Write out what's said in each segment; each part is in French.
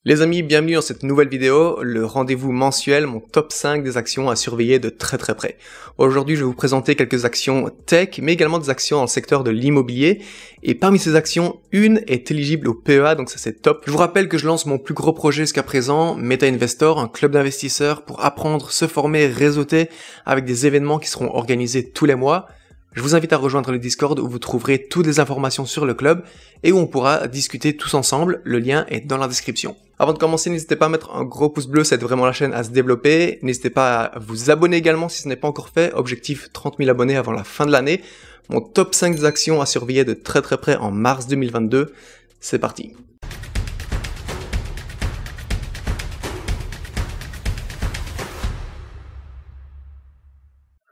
Les amis, bienvenue dans cette nouvelle vidéo, le rendez-vous mensuel, mon top 5 des actions à surveiller de très près. Aujourd'hui, je vais vous présenter quelques actions tech, mais également des actions dans le secteur de l'immobilier. Et parmi ces actions, une est éligible au PEA, donc ça c'est top. Je vous rappelle que je lance mon plus gros projet jusqu'à présent, Meta Investor, un club d'investisseurs pour apprendre, se former, réseauter avec des événements qui seront organisés tous les mois. Je vous invite à rejoindre le Discord où vous trouverez toutes les informations sur le club et où on pourra discuter tous ensemble. Le lien est dans la description. Avant de commencer, n'hésitez pas à mettre un gros pouce bleu, ça aide vraiment la chaîne à se développer. N'hésitez pas à vous abonner également si ce n'est pas encore fait. Objectif 30 000 abonnés avant la fin de l'année. Mon top 5 des actions à surveiller de très près en mars 2022. C'est parti.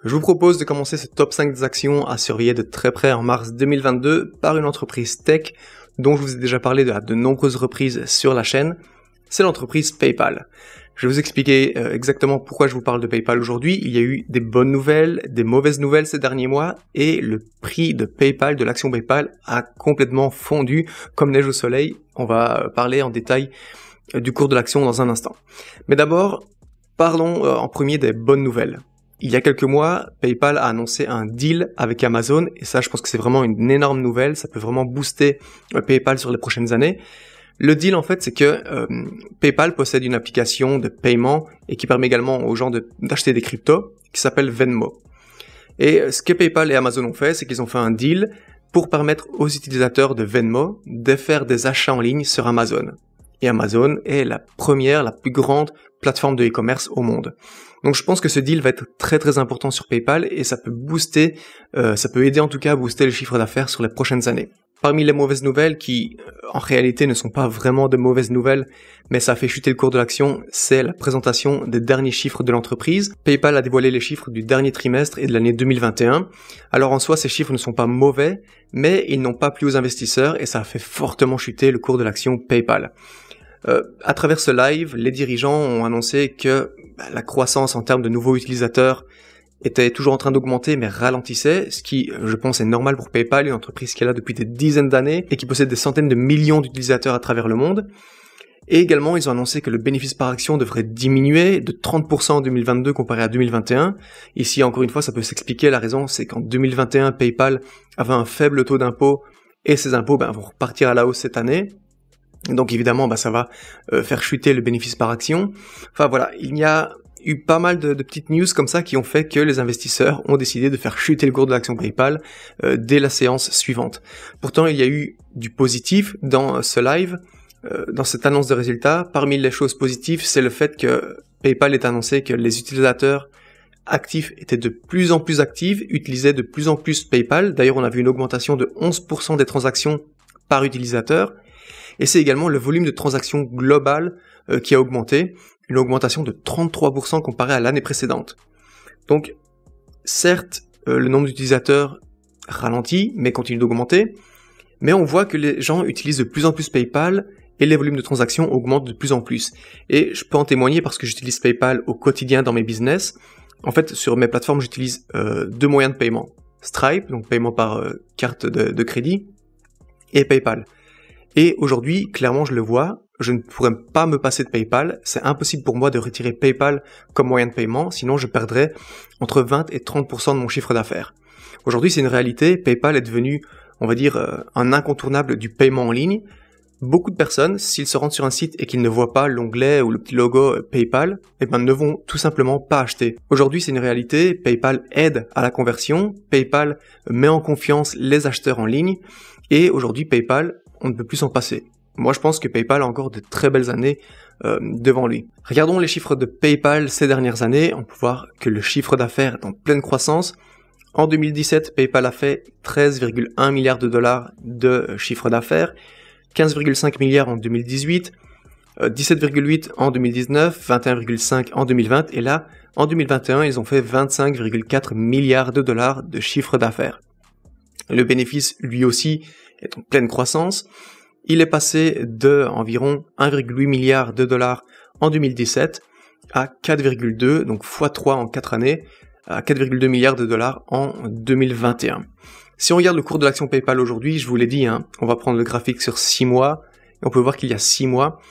Je vous propose de commencer ce top 5 des actions à surveiller de très près en mars 2022 par une entreprise tech dont je vous ai déjà parlé de nombreuses reprises sur la chaîne. C'est l'entreprise PayPal. Je vais vous expliquer exactement pourquoi je vous parle de PayPal aujourd'hui. Il y a eu des bonnes nouvelles, des mauvaises nouvelles ces derniers mois et le prix de PayPal, de l'action PayPal, a complètement fondu comme neige au soleil. On va parler en détail du cours de l'action dans un instant. Mais d'abord, parlons en premier des bonnes nouvelles. Il y a quelques mois, PayPal a annoncé un deal avec Amazon et ça, je pense que c'est vraiment une énorme nouvelle. Ça peut vraiment booster PayPal sur les prochaines années. Le deal, en fait, c'est que PayPal possède une application de paiement et qui permet également aux gens d'acheter des cryptos qui s'appelle Venmo. Et ce que PayPal et Amazon ont fait, c'est qu'ils ont fait un deal pour permettre aux utilisateurs de Venmo de faire des achats en ligne sur Amazon. Et Amazon est la plus grande plateforme de e-commerce au monde. Donc je pense que ce deal va être très important sur PayPal et ça peut aider en tout cas à booster le chiffre d'affaires sur les prochaines années. Parmi les mauvaises nouvelles qui en réalité ne sont pas vraiment de mauvaises nouvelles, mais ça a fait chuter le cours de l'action, c'est la présentation des derniers chiffres de l'entreprise. PayPal a dévoilé les chiffres du dernier trimestre et de l'année 2021. Alors en soi, ces chiffres ne sont pas mauvais, mais ils n'ont pas plu aux investisseurs et ça a fait fortement chuter le cours de l'action PayPal. À travers ce live, les dirigeants ont annoncé que la croissance en termes de nouveaux utilisateurs était toujours en train d'augmenter mais ralentissait, ce qui, je pense, est normal pour PayPal, une entreprise qui est là depuis des dizaines d'années et qui possède des centaines de millions d'utilisateurs à travers le monde. Et également, ils ont annoncé que le bénéfice par action devrait diminuer de 30% en 2022 comparé à 2021. Ici, encore une fois, ça peut s'expliquer. La raison, c'est qu'en 2021, PayPal avait un faible taux d'impôt et ces impôts vont repartir à la hausse cette année. Donc évidemment, ça va faire chuter le bénéfice par action. Enfin voilà, il y a eu pas mal de petites news comme ça qui ont fait que les investisseurs ont décidé de faire chuter le cours de l'action PayPal dès la séance suivante. Pourtant, il y a eu du positif dans ce live, dans cette annonce de résultats. Parmi les choses positives, c'est le fait que PayPal ait annoncé que les utilisateurs actifs étaient de plus en plus actifs, utilisaient de plus en plus PayPal. D'ailleurs, on a vu une augmentation de 11% des transactions par utilisateur. Et c'est également le volume de transactions global qui a augmenté, une augmentation de 33% comparé à l'année précédente. Donc, certes, le nombre d'utilisateurs ralentit, mais continue d'augmenter, mais on voit que les gens utilisent de plus en plus PayPal et les volumes de transactions augmentent de plus en plus. Et je peux en témoigner parce que j'utilise PayPal au quotidien dans mes business. En fait, sur mes plateformes, j'utilise deux moyens de paiement. Stripe, donc paiement par carte de crédit, et PayPal. Et aujourd'hui, clairement, je le vois, je ne pourrais pas me passer de PayPal. C'est impossible pour moi de retirer PayPal comme moyen de paiement, sinon je perdrais entre 20 et 30% de mon chiffre d'affaires. Aujourd'hui, c'est une réalité. PayPal est devenu, on va dire, un incontournable du paiement en ligne. Beaucoup de personnes, s'ils se rendent sur un site et qu'ils ne voient pas l'onglet ou le petit logo PayPal, ne vont tout simplement pas acheter. Aujourd'hui, c'est une réalité. PayPal aide à la conversion. PayPal met en confiance les acheteurs en ligne. Et aujourd'hui, PayPal, on ne peut plus s'en passer. Moi, je pense que PayPal a encore de très belles années devant lui. Regardons les chiffres de PayPal ces dernières années. On peut voir que le chiffre d'affaires est en pleine croissance. En 2017, PayPal a fait 13,1 milliards de dollars de chiffre d'affaires, 15,5 milliards en 2018, 17,8 en 2019, 21,5 en 2020 et là, en 2021, ils ont fait 25,4 milliards de dollars de chiffre d'affaires. Le bénéfice, lui aussi, est en pleine croissance. Il est passé de environ 1,8 milliard de dollars en 2017 à 4,2, donc x3 en 4 années, à 4,2 milliards de dollars en 2021. Si on regarde le cours de l'action PayPal aujourd'hui, je vous l'ai dit, on va prendre le graphique sur 6 mois, et on peut voir qu'il y a 6 mois,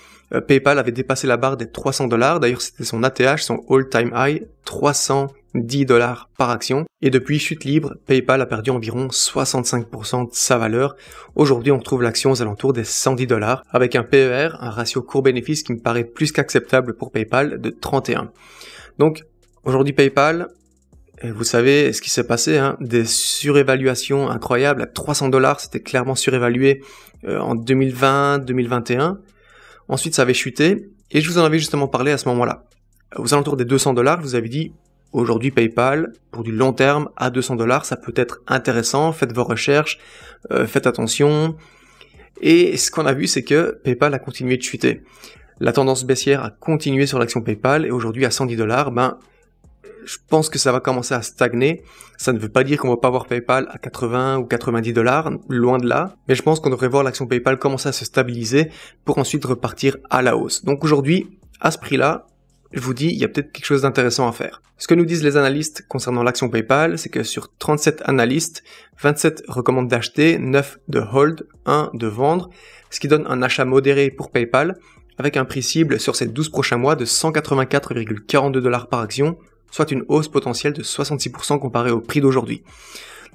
PayPal avait dépassé la barre des 300 $. D'ailleurs, c'était son ATH, son all-time high, 310 $ par action. Et depuis chute libre, PayPal a perdu environ 65% de sa valeur. Aujourd'hui, on retrouve l'action aux alentours des 110 $, avec un PER, un ratio court-bénéfice qui me paraît plus qu'acceptable pour PayPal, de 31. Donc, aujourd'hui, PayPal, et vous savez ce qui s'est passé, hein, des surévaluations incroyables. À 300 $, c'était clairement surévalué en 2020-2021. Ensuite, ça avait chuté, et je vous en avais justement parlé à ce moment-là. Aux alentours des 200 $, je vous avais dit, aujourd'hui PayPal, pour du long terme, à 200 $, ça peut être intéressant, faites vos recherches, faites attention. Et ce qu'on a vu, c'est que PayPal a continué de chuter. La tendance baissière a continué sur l'action PayPal, et aujourd'hui à 110 $, je pense que ça va commencer à stagner. Ça ne veut pas dire qu'on va pas voir PayPal à 80 ou 90 $, loin de là. Mais je pense qu'on devrait voir l'action PayPal commencer à se stabiliser pour ensuite repartir à la hausse. Donc aujourd'hui, à ce prix-là, je vous dis, il y a peut-être quelque chose d'intéressant à faire. Ce que nous disent les analystes concernant l'action PayPal, c'est que sur 37 analystes, 27 recommandent d'acheter, 9 de hold, 1 de vendre, ce qui donne un achat modéré pour PayPal, avec un prix cible sur ces 12 prochains mois de 184,42 $ par action, soit une hausse potentielle de 66% comparée au prix d'aujourd'hui.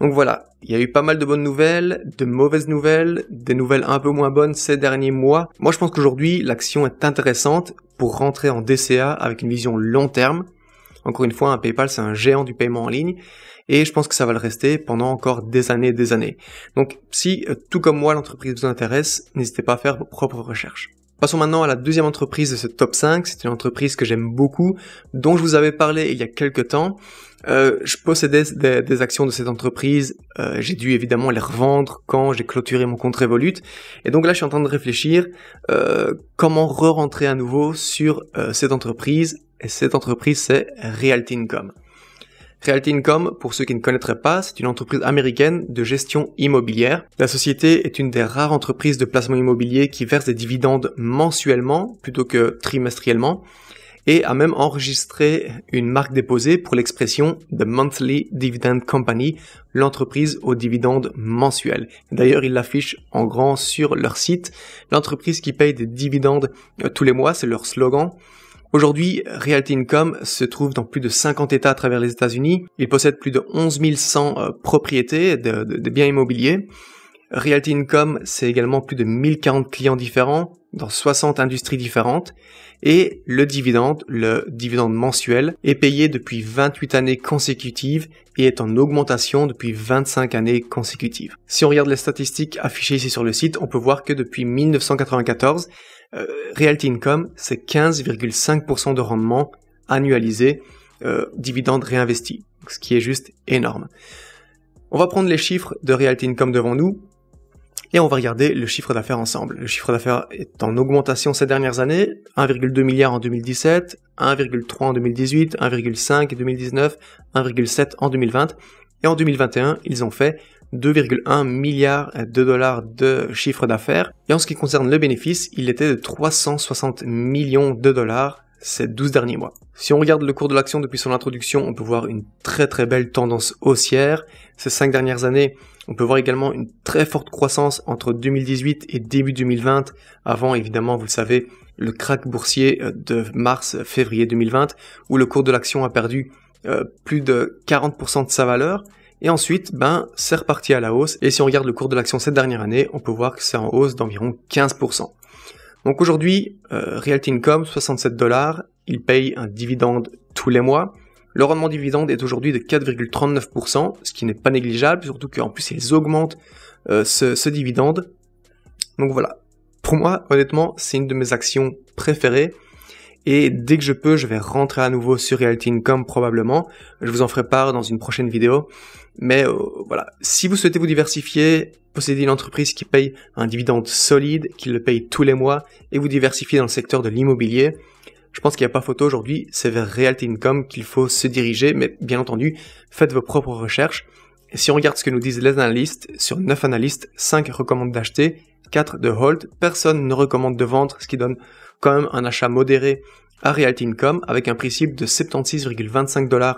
Donc voilà, il y a eu pas mal de bonnes nouvelles, de mauvaises nouvelles, des nouvelles un peu moins bonnes ces derniers mois. Moi je pense qu'aujourd'hui l'action est intéressante pour rentrer en DCA avec une vision long terme. Encore une fois, un PayPal c'est un géant du paiement en ligne et je pense que ça va le rester pendant encore des années et des années. Donc si, tout comme moi, l'entreprise vous intéresse, n'hésitez pas à faire vos propres recherches. Passons maintenant à la deuxième entreprise de ce top 5, c'est une entreprise que j'aime beaucoup, dont je vous avais parlé il y a quelques temps. Je possédais des actions de cette entreprise, j'ai dû évidemment les revendre quand j'ai clôturé mon compte Revolut, et donc là je suis en train de réfléchir comment re-rentrer à nouveau sur cette entreprise, et cette entreprise c'est Realty Income. Realty Income, pour ceux qui ne connaîtraient pas, c'est une entreprise américaine de gestion immobilière. La société est une des rares entreprises de placement immobilier qui verse des dividendes mensuellement plutôt que trimestriellement et a même enregistré une marque déposée pour l'expression The Monthly Dividend Company, l'entreprise aux dividendes mensuels. D'ailleurs, ils l'affichent en grand sur leur site. L'entreprise qui paye des dividendes tous les mois, c'est leur slogan. Aujourd'hui, Realty Income se trouve dans plus de 50 États à travers les États-Unis. Il possède plus de 11 100 propriétés de biens immobiliers. Realty Income, c'est également plus de 1040 clients différents dans 60 industries différentes. Et le dividende mensuel, est payé depuis 28 années consécutives et est en augmentation depuis 25 années consécutives. Si on regarde les statistiques affichées ici sur le site, on peut voir que depuis 1994, Realty Income, c'est 15,5% de rendement annualisé, dividende réinvesti, ce qui est juste énorme. On va prendre les chiffres de Realty Income devant nous et on va regarder le chiffre d'affaires ensemble. Le chiffre d'affaires est en augmentation ces dernières années, 1,2 milliard en 2017, 1,3 en 2018, 1,5 en 2019, 1,7 en 2020 et en 2021, ils ont fait 2,1 milliards de dollars de chiffre d'affaires. Et en ce qui concerne le bénéfice, il était de 360 millions de dollars ces 12 derniers mois. Si on regarde le cours de l'action depuis son introduction, on peut voir une très très belle tendance haussière. Ces 5 dernières années, on peut voir également une très forte croissance entre 2018 et début 2020, avant évidemment, vous le savez, le krach boursier de mars-février 2020, où le cours de l'action a perdu plus de 40% de sa valeur. Et ensuite, c'est reparti à la hausse. Et si on regarde le cours de l'action cette dernière année, on peut voir que c'est en hausse d'environ 15%. Donc aujourd'hui, Realty Income, 67 $, il paye un dividende tous les mois. Le rendement dividende est aujourd'hui de 4,39%, ce qui n'est pas négligeable, surtout qu'en plus ils augmentent ce dividende. Donc voilà, pour moi, honnêtement, c'est une de mes actions préférées. Et dès que je peux, je vais rentrer à nouveau sur Realty Income probablement. Je vous en ferai part dans une prochaine vidéo. Mais voilà, si vous souhaitez vous diversifier, posséder une entreprise qui paye un dividende solide, qui le paye tous les mois, et vous diversifier dans le secteur de l'immobilier, je pense qu'il n'y a pas photo aujourd'hui, c'est vers Realty Income qu'il faut se diriger. Mais bien entendu, faites vos propres recherches. Et si on regarde ce que nous disent les analystes, sur 9 analystes, 5 recommandent d'acheter, 4 de hold, personne ne recommande de vendre, ce qui donne quand même un achat modéré à Realty Income avec un prix cible de 76,25 $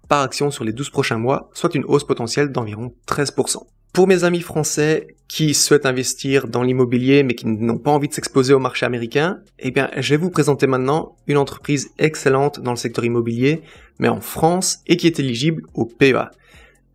par action sur les 12 prochains mois, soit une hausse potentielle d'environ 13%. Pour mes amis français qui souhaitent investir dans l'immobilier mais qui n'ont pas envie de s'exposer au marché américain, eh bien, je vais vous présenter maintenant une entreprise excellente dans le secteur immobilier, mais en France et qui est éligible au PEA.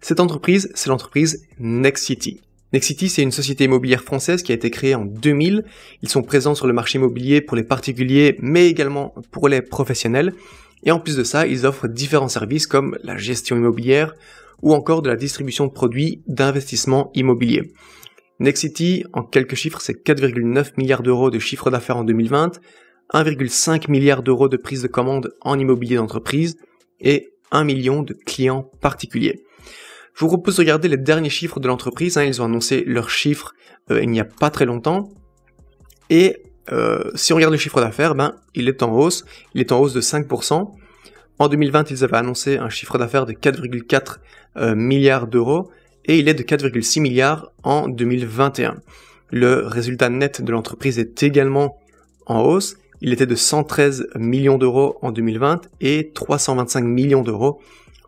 Cette entreprise, c'est l'entreprise Nexity. Nexity, c'est une société immobilière française qui a été créée en 2000. Ils sont présents sur le marché immobilier pour les particuliers, mais également pour les professionnels. Et en plus de ça, ils offrent différents services comme la gestion immobilière ou encore de la distribution de produits d'investissement immobilier. Nexity, en quelques chiffres, c'est 4,9 milliards d'euros de chiffre d'affaires en 2020, 1,5 milliard d'euros de prise de commande en immobilier d'entreprise et 1 million de clients particuliers. Je vous propose de regarder les derniers chiffres de l'entreprise. Ils ont annoncé leurs chiffres il n'y a pas très longtemps. Et si on regarde le chiffre d'affaires, il est en hausse. Il est en hausse de 5%. En 2020, ils avaient annoncé un chiffre d'affaires de 4,4 milliards d'euros et il est de 4,6 milliards en 2021. Le résultat net de l'entreprise est également en hausse. Il était de 113 millions d'euros en 2020 et 325 millions d'euros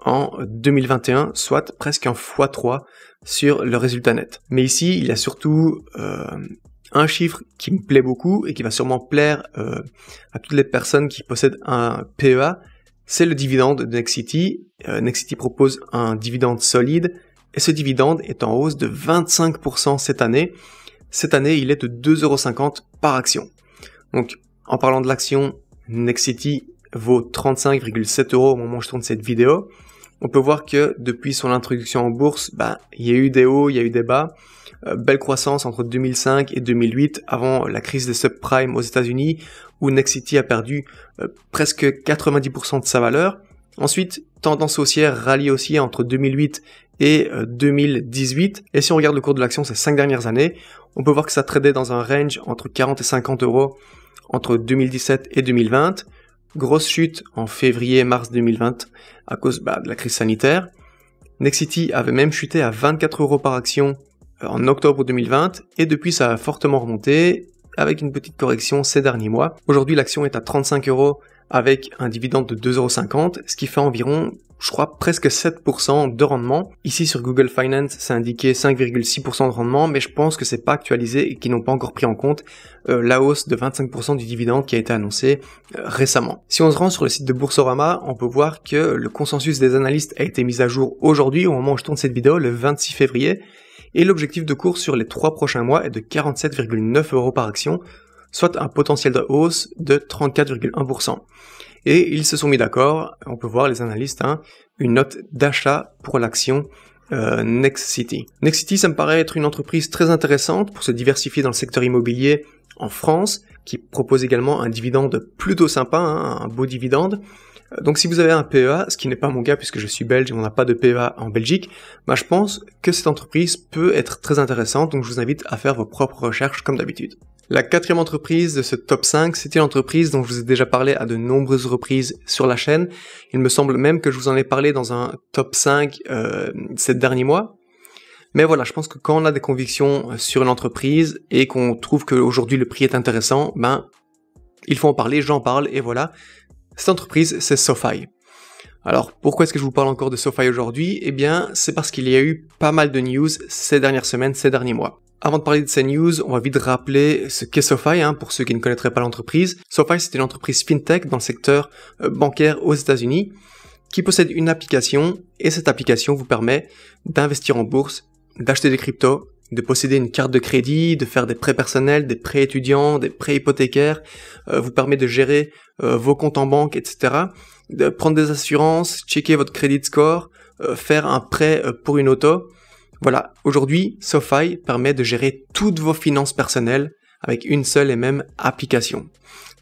en 2021, soit presque un x3 sur le résultat net. Mais ici, il y a surtout un chiffre qui me plaît beaucoup et qui va sûrement plaire à toutes les personnes qui possèdent un PEA, c'est le dividende de Nexity. Nexity propose un dividende solide et ce dividende est en hausse de 25% cette année. Cette année, il est de 2,50 € par action. Donc, en parlant de l'action, Nexity vaut 35,7 € au moment où je tourne cette vidéo. On peut voir que depuis son introduction en bourse, il y a eu des hauts, il y a eu des bas. Belle croissance entre 2005 et 2008, avant la crise des subprimes aux États-Unis, où Nexity a perdu presque 90% de sa valeur. Ensuite, tendance haussière rallie aussi entre 2008 et 2018. Et si on regarde le cours de l'action ces 5 dernières années, on peut voir que ça tradait dans un range entre 40 et 50 € entre 2017 et 2020. Grosse chute en février-mars 2020 à cause de la crise sanitaire. Nexity avait même chuté à 24 € par action en octobre 2020 et depuis ça a fortement remonté avec une petite correction ces derniers mois. Aujourd'hui l'action est à 35 € avec un dividende de 2,50 €, ce qui fait environ, je crois, presque 7% de rendement. Ici sur Google Finance, c'est indiqué 5,6% de rendement, mais je pense que c'est pas actualisé et qu'ils n'ont pas encore pris en compte la hausse de 25% du dividende qui a été annoncé récemment. Si on se rend sur le site de Boursorama, on peut voir que le consensus des analystes a été mis à jour aujourd'hui, au moment où je tourne cette vidéo, le 26 février, et l'objectif de cours sur les 3 prochains mois est de 47,9 € par action, soit un potentiel de hausse de 34,1%. Et ils se sont mis d'accord, on peut voir les analystes, une note d'achat pour l'action Nexity. Nexity, ça me paraît être une entreprise très intéressante pour se diversifier dans le secteur immobilier en France, qui propose également un dividende plutôt sympa, un beau dividende. Donc si vous avez un PEA, ce qui n'est pas mon cas puisque je suis belge et on n'a pas de PEA en Belgique, je pense que cette entreprise peut être très intéressante, donc je vous invite à faire vos propres recherches comme d'habitude. La 4e entreprise de ce top 5, c'est une entreprise dont je vous ai déjà parlé à de nombreuses reprises sur la chaîne. Il me semble même que je vous en ai parlé dans un top 5 ces derniers mois. Mais voilà, je pense que quand on a des convictions sur une entreprise et qu'on trouve qu'aujourd'hui le prix est intéressant, il faut en parler, j'en parle et voilà. Cette entreprise, c'est SoFi. Alors, pourquoi est-ce que je vous parle encore de SoFi aujourd'hui? Eh bien, c'est parce qu'il y a eu pas mal de news ces dernières semaines, ces derniers mois. Avant de parler de ces news, on va vite rappeler ce qu'est SoFi, pour ceux qui ne connaîtraient pas l'entreprise. SoFi, c'est une entreprise fintech dans le secteur bancaire aux États-Unis qui possède une application et cette application vous permet d'investir en bourse, d'acheter des cryptos, de posséder une carte de crédit, de faire des prêts personnels, des prêts étudiants, des prêts hypothécaires, vous permet de gérer vos comptes en banque, etc., de prendre des assurances, checker votre credit score, faire un prêt pour une auto. Voilà, aujourd'hui, SoFi permet de gérer toutes vos finances personnelles avec une seule et même application.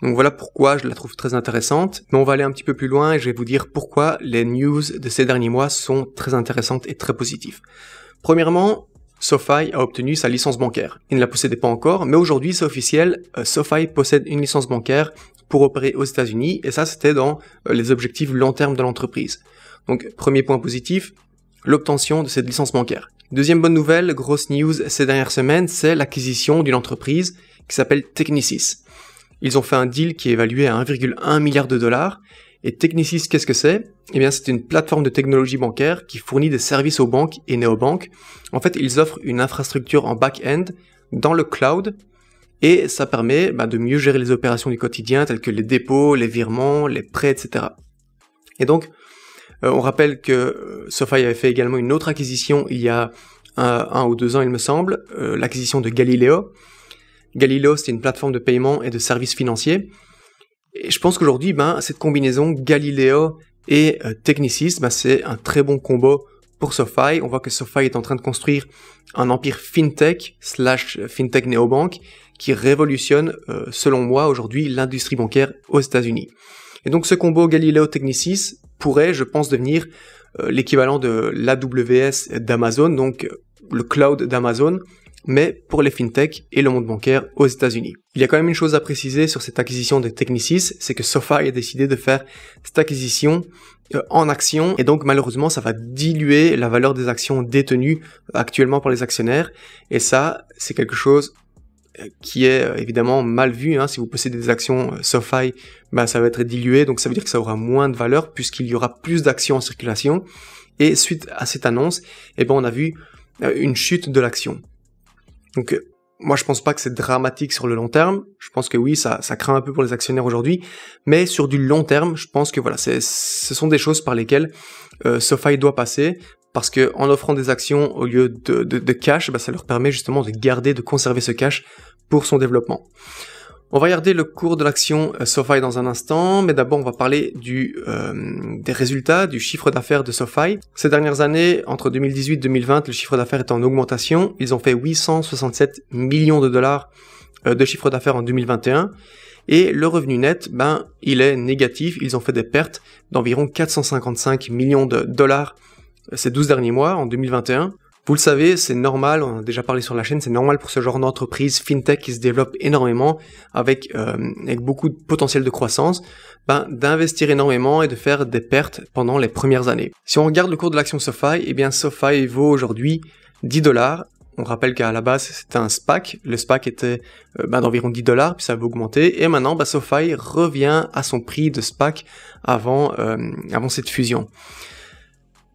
Donc voilà pourquoi je la trouve très intéressante, mais on va aller un petit peu plus loin et je vais vous dire pourquoi les news de ces derniers mois sont très intéressantes et très positives. Premièrement, SoFi a obtenu sa licence bancaire. Il ne la possédait pas encore, mais aujourd'hui c'est officiel, SoFi possède une licence bancaire pour opérer aux États-Unis, et ça c'était dans les objectifs long terme de l'entreprise. Donc premier point positif, l'obtention de cette licence bancaire. Deuxième bonne nouvelle, grosse news ces dernières semaines, c'est l'acquisition d'une entreprise qui s'appelle Technisys. Ils ont fait un deal qui est évalué à 1,1 milliard de dollars, Et Technisys, qu'est-ce que c'est? Eh bien, c'est une plateforme de technologie bancaire qui fournit des services aux banques et néobanques. En fait, ils offrent une infrastructure en back-end dans le cloud et ça permet de mieux gérer les opérations du quotidien telles que les dépôts, les virements, les prêts, etc. Et donc, on rappelle que SoFi avait fait également une autre acquisition il y a un ou 2 ans, il me semble, l'acquisition de Galileo. Galileo, c'est une plateforme de paiement et de services financiers. Et je pense qu'aujourd'hui, cette combinaison Galileo et Technisys, c'est un très bon combo pour SoFi. On voit que SoFi est en train de construire un empire fintech / fintech néobanque qui révolutionne, selon moi, aujourd'hui, l'industrie bancaire aux États-Unis. Et donc ce combo Galileo-Technisys pourrait, je pense, devenir l'équivalent de l'AWS d'Amazon, donc le cloud d'Amazon, mais pour les fintechs et le monde bancaire aux États-Unis. Il y a quand même une chose à préciser sur cette acquisition de Technisys, c'est que SoFi a décidé de faire cette acquisition en actions, et donc malheureusement ça va diluer la valeur des actions détenues actuellement par les actionnaires, et ça c'est quelque chose qui est évidemment mal vu, si vous possédez des actions SoFi, ça va être dilué, donc ça veut dire que ça aura moins de valeur puisqu'il y aura plus d'actions en circulation, et suite à cette annonce, on a vu une chute de l'action. Donc moi je pense pas que c'est dramatique sur le long terme, je pense que oui ça craint un peu pour les actionnaires aujourd'hui, mais sur du long terme je pense que voilà, ce sont des choses par lesquelles SoFi doit passer, parce que en offrant des actions au lieu de cash, ça leur permet justement de conserver ce cash pour son développement. On va regarder le cours de l'action SoFi dans un instant, mais d'abord on va parler des résultats, du chiffre d'affaires de SoFi. Ces dernières années, entre 2018 et 2020, le chiffre d'affaires est en augmentation. Ils ont fait 867 millions de dollars de chiffre d'affaires en 2021. Et le revenu net, il est négatif. Ils ont fait des pertes d'environ 455 millions de dollars ces 12 derniers mois, en 2021. Vous le savez, c'est normal, on a déjà parlé sur la chaîne, c'est normal pour ce genre d'entreprise fintech qui se développe énormément, avec beaucoup de potentiel de croissance, d'investir énormément et de faire des pertes pendant les premières années. Si on regarde le cours de l'action SoFi, SoFi vaut aujourd'hui 10 $. On rappelle qu'à la base, c'était un SPAC. Le SPAC était d'environ 10 $, puis ça avait augmenté. Et maintenant, SoFi revient à son prix de SPAC avant cette fusion.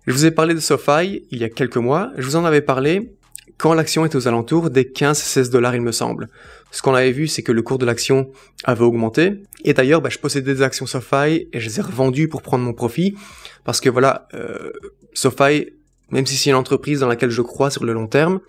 Je vous ai parlé de SoFi il y a quelques mois. Je vous en avais parlé quand l'action était aux alentours des 15-16 $, il me semble. Ce qu'on avait vu, c'est que le cours de l'action avait augmenté. Et d'ailleurs, je possédais des actions SoFi et je les ai revendues pour prendre mon profit. Parce que voilà, SoFi, même si c'est une entreprise dans laquelle je crois sur le long terme,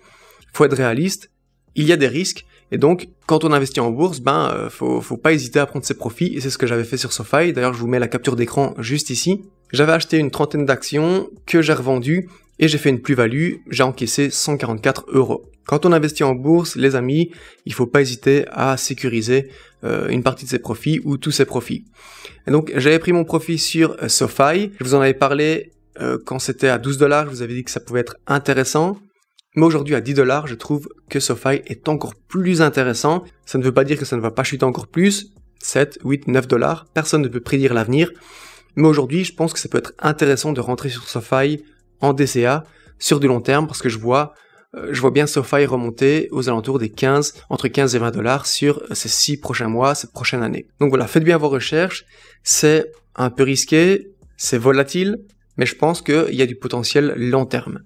faut être réaliste, il y a des risques. Et donc, quand on investit en bourse, faut pas hésiter à prendre ses profits. Et c'est ce que j'avais fait sur SoFi. D'ailleurs, je vous mets la capture d'écran juste ici. J'avais acheté une trentaine d'actions que j'ai revendues et j'ai fait une plus-value. J'ai encaissé 144 €. Quand on investit en bourse, les amis, il faut pas hésiter à sécuriser une partie de ses profits ou tous ses profits. Et donc, j'avais pris mon profit sur SoFi. Je vous en avais parlé quand c'était à 12 $. Je vous avais dit que ça pouvait être intéressant. Mais aujourd'hui, à 10 $, je trouve que SoFi est encore plus intéressant. Ça ne veut pas dire que ça ne va pas chuter encore plus. 7, 8, 9 $. Personne ne peut prédire l'avenir. Mais aujourd'hui, je pense que ça peut être intéressant de rentrer sur SoFi en DCA sur du long terme, parce que je vois bien SoFi remonter aux alentours des entre 15 et 20 $ sur ces 6 prochains mois, cette prochaine année. Donc voilà, faites bien vos recherches. C'est un peu risqué, c'est volatile, mais je pense qu'il y a du potentiel long terme.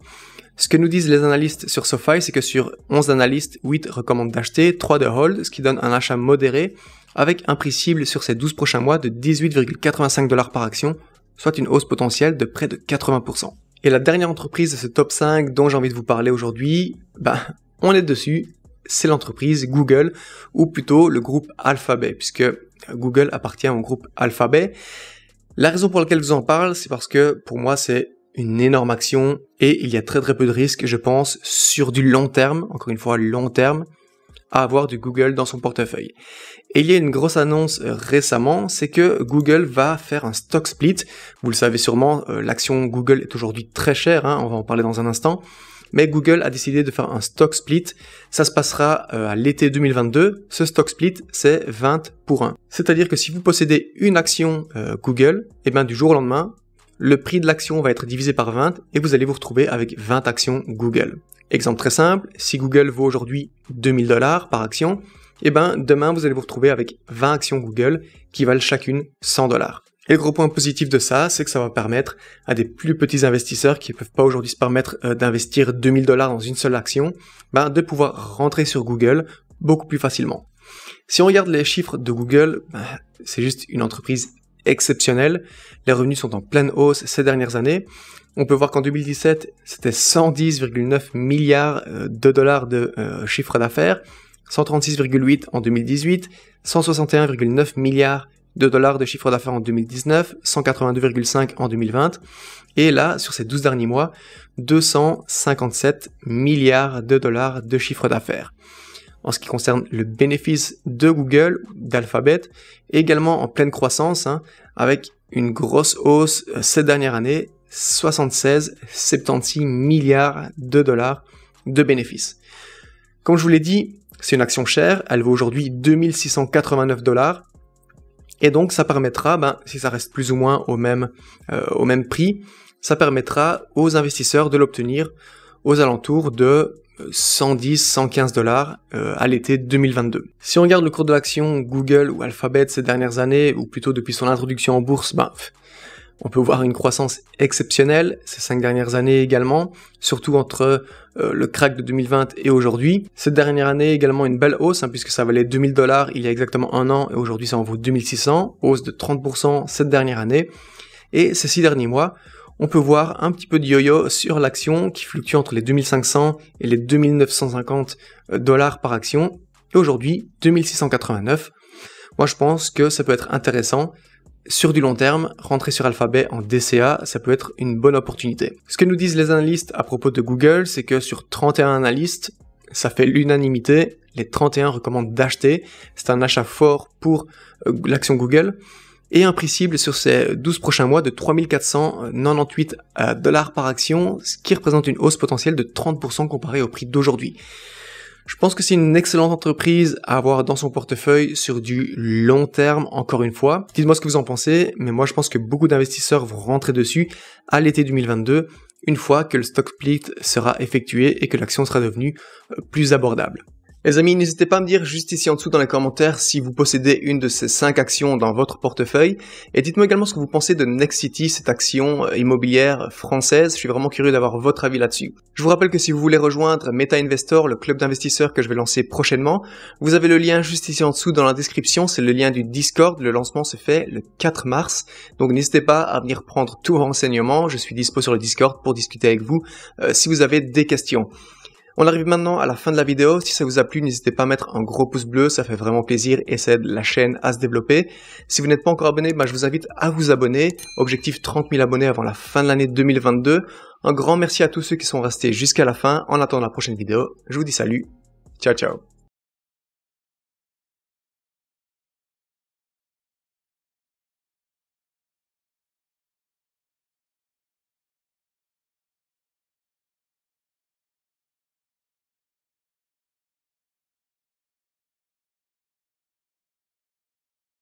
Ce que nous disent les analystes sur SoFi, c'est que sur 11 analystes, 8 recommandent d'acheter, 3 de hold, ce qui donne un achat modéré, avec un prix cible sur ces 12 prochains mois de 18,85 $ par action, soit une hausse potentielle de près de 80%. Et la dernière entreprise de ce top 5 dont j'ai envie de vous parler aujourd'hui, on est dessus, c'est l'entreprise Google, ou plutôt le groupe Alphabet, puisque Google appartient au groupe Alphabet. La raison pour laquelle je vous en parle, c'est parce que pour moi c'est une énorme action et il y a très très peu de risques, je pense, sur du long terme, encore une fois long terme, à avoir du Google dans son portefeuille. Et il y a une grosse annonce récemment, c'est que Google va faire un stock split. Vous le savez sûrement, l'action Google est aujourd'hui très chère, on va en parler dans un instant. Mais Google a décidé de faire un stock split. Ça se passera à l'été 2022. Ce stock split, c'est 20 pour 1. C'est-à-dire que si vous possédez une action Google, du jour au lendemain, le prix de l'action va être divisé par 20 et vous allez vous retrouver avec 20 actions Google. Exemple très simple, si Google vaut aujourd'hui 2000 $ par action, demain vous allez vous retrouver avec 20 actions Google qui valent chacune 100 $. Et le gros point positif de ça, c'est que ça va permettre à des plus petits investisseurs qui ne peuvent pas aujourd'hui se permettre d'investir 2000 $ dans une seule action, de pouvoir rentrer sur Google beaucoup plus facilement. Si on regarde les chiffres de Google, c'est juste une entreprise exceptionnelle. Les revenus sont en pleine hausse ces dernières années. On peut voir qu'en 2017, c'était 110,9 milliards de dollars de chiffre d'affaires, 136,8 en 2018, 161,9 milliards de dollars de chiffre d'affaires en 2019, 182,5 en 2020, et là, sur ces 12 derniers mois, 257 milliards de dollars de chiffre d'affaires. En ce qui concerne le bénéfice de Google, d'Alphabet, également en pleine croissance, avec une grosse hausse cette dernière année, 76 milliards de dollars de bénéfices. Comme je vous l'ai dit, c'est une action chère, elle vaut aujourd'hui 2689 $, et donc ça permettra, si ça reste plus ou moins au même prix, ça permettra aux investisseurs de l'obtenir aux alentours de 110-115 $ à l'été 2022. Si on regarde le cours de l'action Google ou Alphabet ces dernières années, ou plutôt depuis son introduction en bourse, on peut voir une croissance exceptionnelle ces 5 dernières années également, surtout entre le crack de 2020 et aujourd'hui. Cette dernière année également une belle hausse, puisque ça valait 2000 $ il y a exactement un an, et aujourd'hui ça en vaut 2600, hausse de 30% cette dernière année. Et ces 6 derniers mois, on peut voir un petit peu de yo-yo sur l'action qui fluctue entre les 2500 et les 2950 $ par action. Et aujourd'hui, 2689. Moi, je pense que ça peut être intéressant. Sur du long terme, rentrer sur Alphabet en DCA, ça peut être une bonne opportunité. Ce que nous disent les analystes à propos de Google, c'est que sur 31 analystes, ça fait l'unanimité. Les 31 recommandent d'acheter. C'est un achat fort pour l'action Google. Et un prix cible sur ces 12 prochains mois de 3498 $ par action, ce qui représente une hausse potentielle de 30% comparé au prix d'aujourd'hui. Je pense que c'est une excellente entreprise à avoir dans son portefeuille sur du long terme, encore une fois. Dites-moi ce que vous en pensez, mais moi je pense que beaucoup d'investisseurs vont rentrer dessus à l'été 2022, une fois que le stock split sera effectué et que l'action sera devenue plus abordable. Les amis, n'hésitez pas à me dire juste ici en dessous dans les commentaires si vous possédez une de ces 5 actions dans votre portefeuille. Et dites-moi également ce que vous pensez de Nexity, cette action immobilière française. Je suis vraiment curieux d'avoir votre avis là-dessus. Je vous rappelle que si vous voulez rejoindre Meta Investor, le club d'investisseurs que je vais lancer prochainement, vous avez le lien juste ici en dessous dans la description. C'est le lien du Discord. Le lancement se fait le 4 mars. Donc n'hésitez pas à venir prendre tout renseignement. Je suis dispo sur le Discord pour discuter avec vous si vous avez des questions. On arrive maintenant à la fin de la vidéo. Si ça vous a plu, n'hésitez pas à mettre un gros pouce bleu, ça fait vraiment plaisir et ça aide la chaîne à se développer. Si vous n'êtes pas encore abonné, je vous invite à vous abonner. Objectif 30 000 abonnés avant la fin de l'année 2022. Un grand merci à tous ceux qui sont restés jusqu'à la fin. En attendant la prochaine vidéo, je vous dis salut. Ciao, ciao.